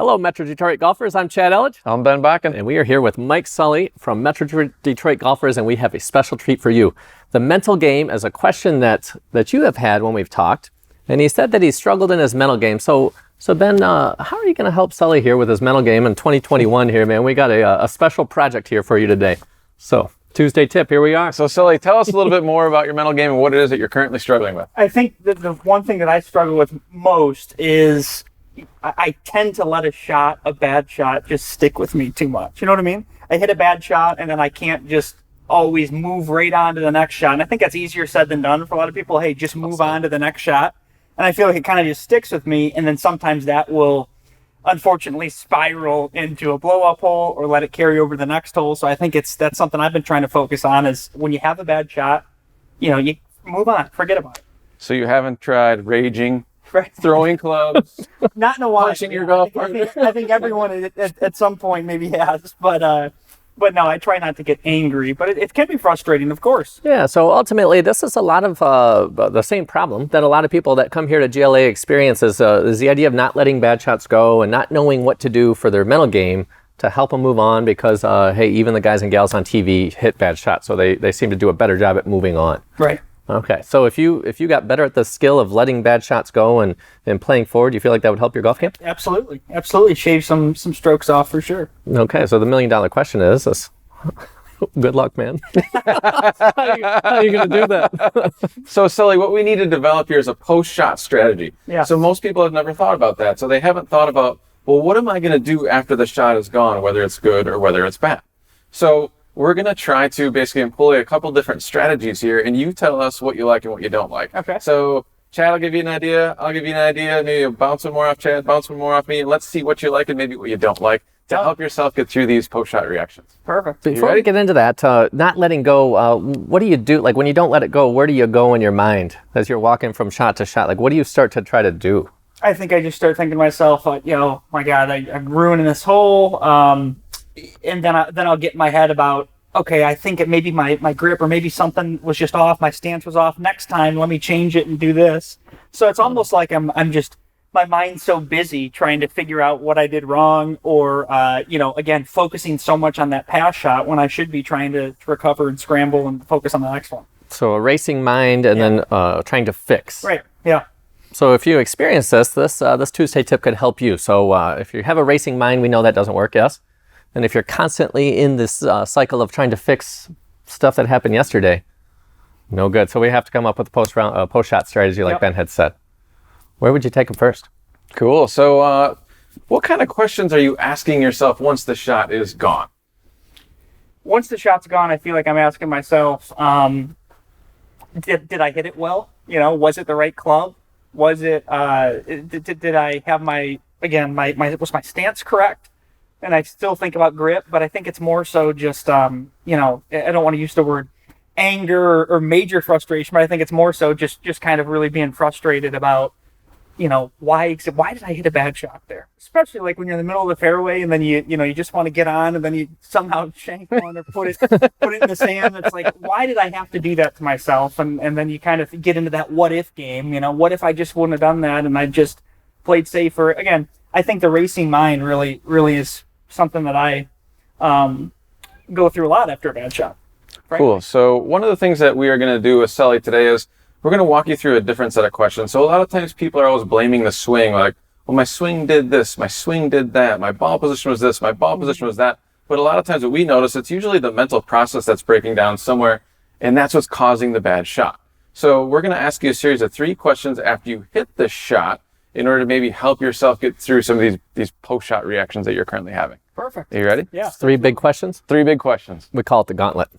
Hello, Metro Detroit golfers. I'm Chad Elledge. I'm Ben Bockin. And we are here with Mike Sully from Metro Detroit golfers, and we have a special treat for you. The mental game is a question that you have had when we've talked, and he said that he struggled in his mental game. So Ben, how are you going to help Sully here with his mental game in 2021 here, man? We got a special project here for you today. So Tuesday tip, here we are. So Sully, tell us a little bit more about your mental game and what it is that you're currently struggling with. I think that the one thing that I struggle with most is I tend to let a bad shot just stick with me too much. You know what I mean? I hit a bad shot and then I can't just always move right on to the next shot. And I think that's easier said than done for a lot of people. Hey, just move on to the next shot. And I feel like it kind of just sticks with me. And then sometimes that will unfortunately spiral into a blow-up hole or let it carry over to the next hole. So I think that's something I've been trying to focus on is when you have a bad shot, you move on, forget about it. So you haven't tried raging, throwing clubs, not in a while. punching your golf partner? I think everyone at some point maybe has, but no, I try not to get angry, but it can be frustrating, of course. Yeah, so ultimately, this is a lot of the same problem that a lot of people that come here to GLA experience is the idea of not letting bad shots go and not knowing what to do for their mental game to help them move on because, hey, even the guys and gals on TV hit bad shots, so they seem to do a better job at moving on. Right. Okay, so if you got better at the skill of letting bad shots go and playing forward, do you feel like that would help your golf game? Absolutely. Shave some strokes off for sure. Okay, so the $1 million question is this. Good luck, man. How are you going to do that? So Sully, what we need to develop here is a post-shot strategy. Yeah. So most people have never thought about that. So they haven't thought about, well, what am I going to do after the shot is gone, whether it's good or whether it's bad? So we're going to try to basically employ a couple different strategies here, and you tell us what you like and what you don't like. Okay. So Chad, I'll give you an idea. I'll give you an idea. Maybe you'll bounce one more off Chad, bounce one more off me, and let's see what you like and maybe what you don't like to help yourself get through these post-shot reactions. Perfect. Before we get into that, not letting go, what do you do? Like when you don't let it go, where do you go in your mind as you're walking from shot to shot? Like what do you start to try to do? I think I just start thinking to myself, my God, I'm ruining this hole. And then I'll get in my head about, okay, I think it maybe my grip or maybe something was just off, my stance was off. Next time, let me change it and do this. So it's almost like I'm just, my mind's so busy trying to figure out what I did wrong or, again, focusing so much on that pass shot when I should be trying to recover and scramble and focus on the next one. So a racing mind and then trying to fix. Right, yeah. So if you experience this Tuesday tip could help you. So if you have a racing mind, we know that doesn't work, yes? And if you're constantly in this cycle of trying to fix stuff that happened yesterday, no good. So we have to come up with a post-shot strategy like Ben had said. Where would you take them first? Cool. So what kind of questions are you asking yourself once the shot is gone? Once the shot's gone, I feel like I'm asking myself, did I hit it well? Was it the right club? Was it, did I have was my stance correct? And I still think about grip, but I think it's more so just, I don't want to use the word anger or major frustration, but I think it's more so just kind of really being frustrated about, why did I hit a bad shot there? Especially like when you're in the middle of the fairway and then you just want to get on and then you somehow shank one or put it in the sand. It's like, why did I have to do that to myself? And then you kind of get into that what if game, what if I just wouldn't have done that and I just played safer? Again, I think the racing mind really, really is something that I go through a lot after a bad shot. Frankly. Cool. So one of the things that we are going to do with Sully today is we're going to walk you through a different set of questions. So a lot of times people are always blaming the swing, like, well, my swing did this, my swing did that, my ball position was this, my ball position was that. But a lot of times what we notice, it's usually the mental process that's breaking down somewhere, and that's what's causing the bad shot. So we're going to ask you a series of 3 questions after you hit the shot in order to maybe help yourself get through some of these post-shot reactions that you're currently having. Perfect. Are you ready? Yeah. 3 big questions? 3 big questions. We call it the Gauntlet.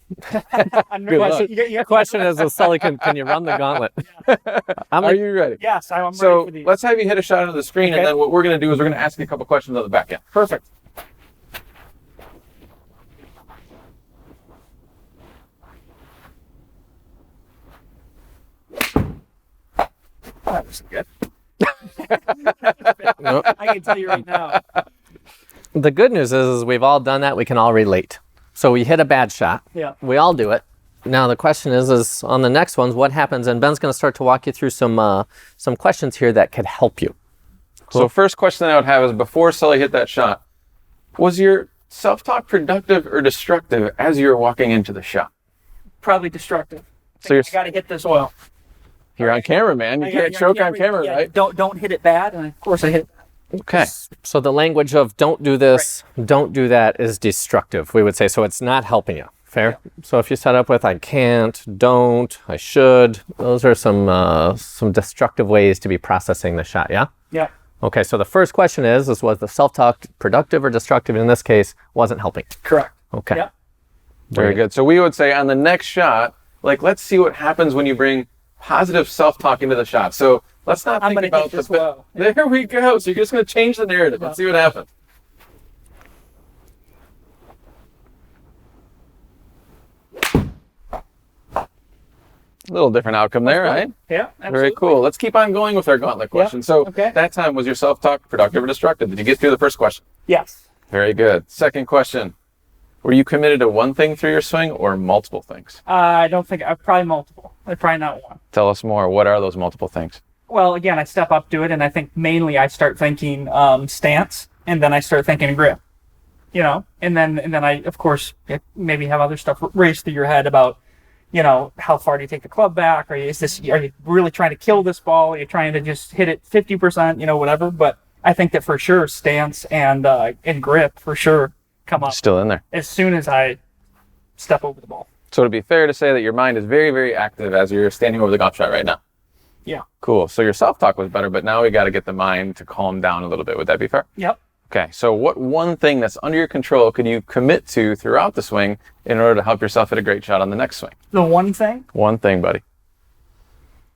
Question is, Sully, can you run the Gauntlet? Are you ready? Yes, I'm ready so for these. Let's have you hit a shot into the screen, and then what we're going to do is we're going to ask you a couple questions on the back end. Perfect. That was good. I can tell you right now. The good news is we've all done that. We can all relate. So we hit a bad shot. Yeah. We all do it. Now the question is on the next ones, what happens? And Ben's going to start to walk you through some questions here that could help you. So first question I would have is, before Sully hit that shot, was your self-talk productive or destructive as you were walking into the shot? Probably destructive. So you're I got to hit this oil. You're on camera, man. You can't choke on camera, yeah, right? Don't hit it bad, and of course I hit it bad. Okay. So the language of don't do this, don't do that is destructive, we would say. So it's not helping you. Fair? Yeah. So if you set up with I can't, don't, I should, those are some destructive ways to be processing the shot, yeah? Yeah. Okay, so the first question is was the self-talk productive or destructive? In this case, wasn't helping. Correct. Okay. Yeah. Very good. So we would say on the next shot, like, let's see what happens when you bring positive self-talk into the shot. So let's not think about hit this well. There we go. So you're just going to change the narrative. Let's see what happens. A little different outcome there, right? Yeah. Absolutely. Very cool. Let's keep on going with our gauntlet question. So okay. that time, was your self-talk productive or destructive? Did you get through the first question? Yes. Very good. Second question. Were you committed to one thing through your swing or multiple things? I don't think probably multiple. Probably not one. Tell us more. What are those multiple things? Well, again, I step up to it, and I think mainly I start thinking stance, and then I start thinking grip. You know, and then I, of course, maybe have other stuff race through your head about, you know, how far do you take the club back? Are you really trying to kill this ball? Are you trying to just hit it 50%? You know, whatever. But I think that for sure stance and grip for sure come up Still in there. as soon as I step over the ball. So it'd be fair to say that your mind is very, very active as you're standing over the golf shot right now. Yeah. Cool. So your self-talk was better, but now we got to get the mind to calm down a little bit. Would that be fair? Yep. Okay. So what one thing that's under your control could you commit to throughout the swing in order to help yourself hit a great shot on the next swing? The one thing, One thing, buddy.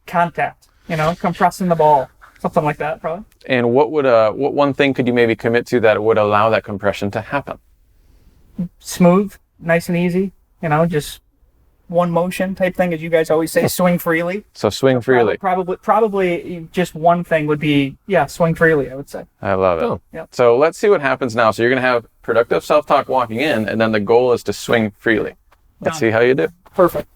contact. You know, compressing the ball, something like that, probably. And what one thing could you maybe commit to that would allow that compression to happen? Smooth, nice and easy. You know, just one motion type thing, as you guys always say, swing freely. So swing freely. Probably just one thing would be, swing freely, I would say. I love it. Oh. Yep. So let's see what happens now. So you're going to have productive self-talk walking in, and then the goal is to swing freely. Let's see how you do. Perfect.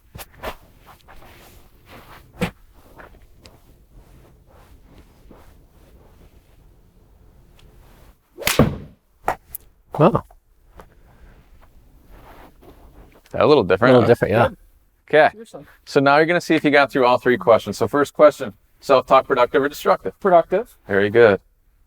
Oh, A little different. a little different, yeah. Okay. Seriously. So now you're going to see if you got through all three questions. So first question, self-talk productive or destructive? Productive. Very good.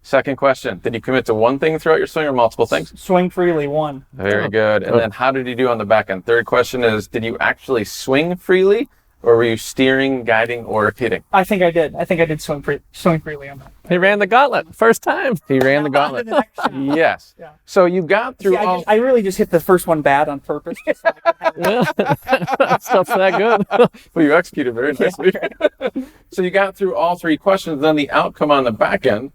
Second question, did you commit to one thing throughout your swing or multiple things? Swing freely, one. Very good. And then how did you do on the back end? Third question is, did you actually swing freely, or were you steering, guiding, or hitting? I think I did. I think I did swing freely on that. He ran the gauntlet first time. He ran the gauntlet. Yes. Yeah. So you got through See, all... I really just hit the first one bad on purpose. Just so I could have it. Stuff's that good. Well, you executed very nicely. So you got through all three questions. Then the outcome on the back end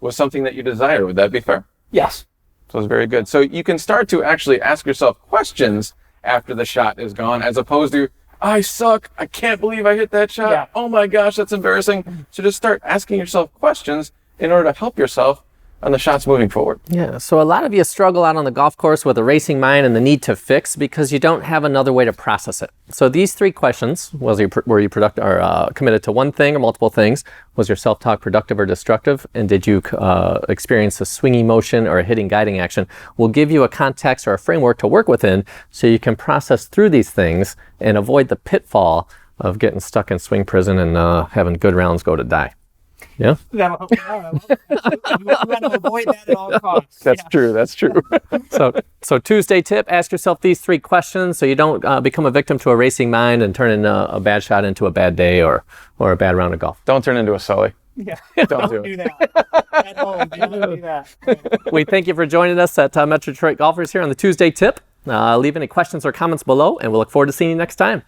was something that you desired. Would that be fair? Yes. So it's very good. So you can start to actually ask yourself questions after the shot is gone, as opposed to, I suck. I can't believe I hit that shot. Yeah. Oh my gosh, that's embarrassing. So just start asking yourself questions in order to help yourself on the shots moving forward. Yeah, so a lot of you struggle out on the golf course with a racing mind and the need to fix because you don't have another way to process it. So these three questions, were you productive or committed to one thing or multiple things? Was your self-talk productive or destructive? And did you experience a swingy motion or a hitting guiding action? Will give you a context or a framework to work within so you can process through these things and avoid the pitfall of getting stuck in swing prison and having good rounds go to die. Yeah. That'll help me out. We want to avoid that at all costs. That's true. That's true. So Tuesday tip, ask yourself these three questions so you don't become a victim to a racing mind and turn in a bad shot into a bad day or a bad round of golf. Don't turn into a Sully. Yeah. Don't do do that. At home, do not do that. We thank you for joining us at Metro Detroit Golfers here on the Tuesday tip. Leave any questions or comments below, and we'll look forward to seeing you next time.